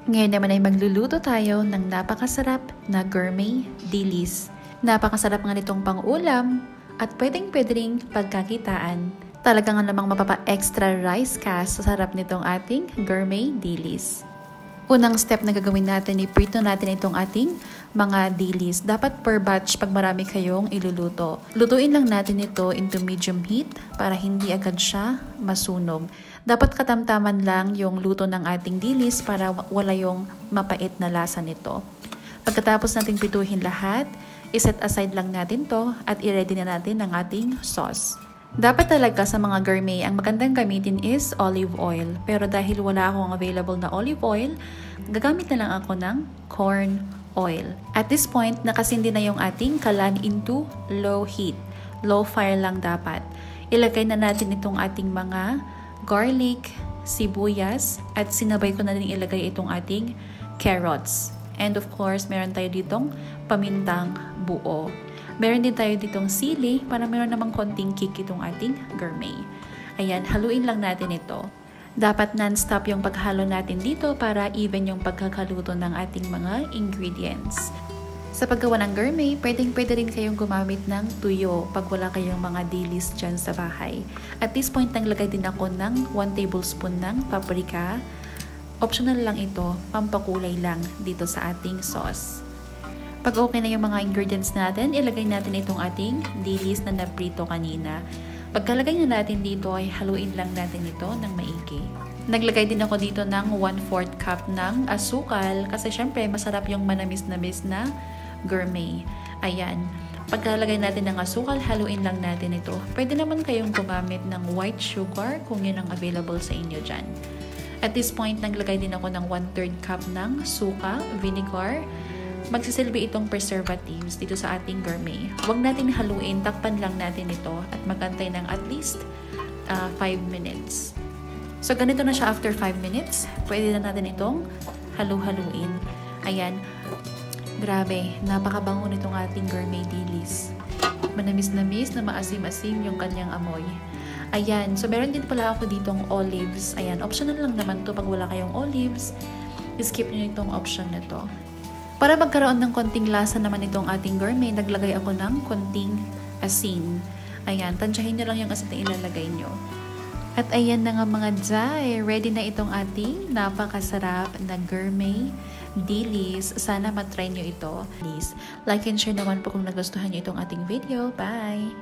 Ngayon naman ay magluluto tayo ng napakasarap na gourmet dilis. Napakasarap nga nitong pang-ulam at pwedeng-pwede ring pagkakitaan. Talaga nga namang mapapa-extra rice ka sa sarap nitong ating gourmet dilis. Unang step na gagawin natin, iprito natin itong ating mga dilis. Dapat per batch pag marami kayong iluluto. Lutuin lang natin ito into medium heat para hindi agad siya masunog. Dapat katamtaman lang yung luto ng ating dilis para wala yung mapait na lasa nito. Pagkatapos nating prituhin lahat, iset aside lang natin to at i-ready na natin ang ating sauce. Dapat talaga sa mga gourmet, ang magandang gamitin is olive oil. Pero dahil wala akong available na olive oil, gagamit na lang ako ng corn oil. At this point, nakasindi na yung ating kalan into low heat. Low fire lang dapat. Ilagay na natin itong ating mga garlic, sibuyas, at sinabay ko na din ilagay itong ating carrots. And of course, meron tayo ditong pamintang buo. Meron din tayo ditong sili para meron namang konting kick itong ating gourmet. Ayan, haluin lang natin ito. Dapat non-stop yung paghalo natin dito para even yung pagkakaluto ng ating mga ingredients. Sa paggawa ng gourmet, pwede rin kayong gumamit ng tuyo pag wala kayong mga dilis dyan sa bahay. At this point, naglagay din ako ng 1 tablespoon ng paprika. Optional lang ito, pampakulay lang dito sa ating sauce. Pag okay na yung mga ingredients natin, ilagay natin itong ating dilis na naprito kanina. Pagkalagay na natin dito ay haluin lang natin ito ng maigi. Naglagay din ako dito ng 1/4 cup ng asukal kasi syempre masarap yung manamis-namis na gourmet. Ayan. Pagkalagay natin ng asukal, haluin lang natin ito. Pwede naman kayong gumamit ng white sugar kung yun ang available sa inyo dyan. At this point, naglagay din ako ng 1/3 cup ng suka, vinegar. Magsisilbi itong preservatives dito sa ating gourmet. Huwag natin haluin, takpan lang natin ito at magantay ng at least 5 minutes. So ganito na siya after 5 minutes. Pwede na natin itong halu-haluin. Ayan. Grabe, napakabango nitong ating gourmet dilis. Manamis-namis na maasim-asim yung kanyang amoy. Ayan, so meron din pala ako ditong olives. Ayan, optional lang naman to pag wala kayong olives. Skip nyo itong option na to. Para magkaroon ng konting lasa naman itong ating gourmet, naglagay ako ng konting asin. Ayan, tansyahin nyo lang yung asin na ilalagay nyo. At ayan na nga mga jay, ready na itong ating napakasarap na gourmet dilis. Sana matry nyo ito. Please, like and share naman po kung nagustuhan nyo itong ating video. Bye!